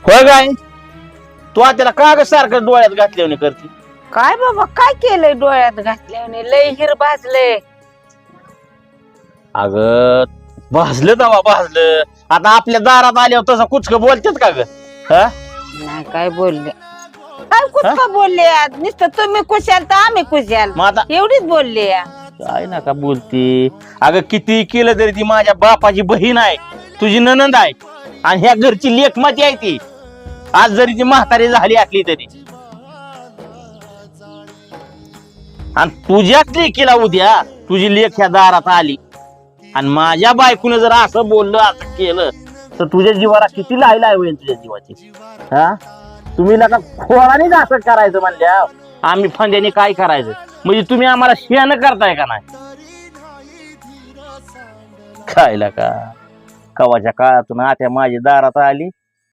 होय काय तू त्याला का ग सारखं डोळ्यात घातल्याने करते? काय बाबा काय केलंय डोळ्यात घातल्याने? लय हिर भाजले. अग भाजलं दवा भाजलं. आता आपल्या दारात आल्यावर तसं कुचक बोलतात का ग? हा नाही काय बोलले, काय कुठं बोलले? नुसतं तुम्ही कुशाल तर आम्ही कुशाल, मग आता एवढीच बोलले. काय नका बोलते. अगं किती केलं तरी ती माझ्या बापाची बहीण आहे, तुझी ननंद आहे आणि ह्या घरची लेखमाती आहे ती. आज जरी ती म्हातारी झाली असली तरी. आणि तुझ्याच लेकीला उद्या तुझी लेख ह्या दारात आली आणि माझ्या बायकोनं जर असं बोललं असं केलं तर तुझ्या जीवाला किती लायला होईल तुझ्या जीवाची. हा तुम्ही नका खोळानेच असं करायचं म्हणल्या, आम्ही फंद्याने काय करायचं? म्हणजे तुम्ही आम्हाला शियानं करताय का नाही? खायला का कवाच्या काळातून आत्या माझी दारात आली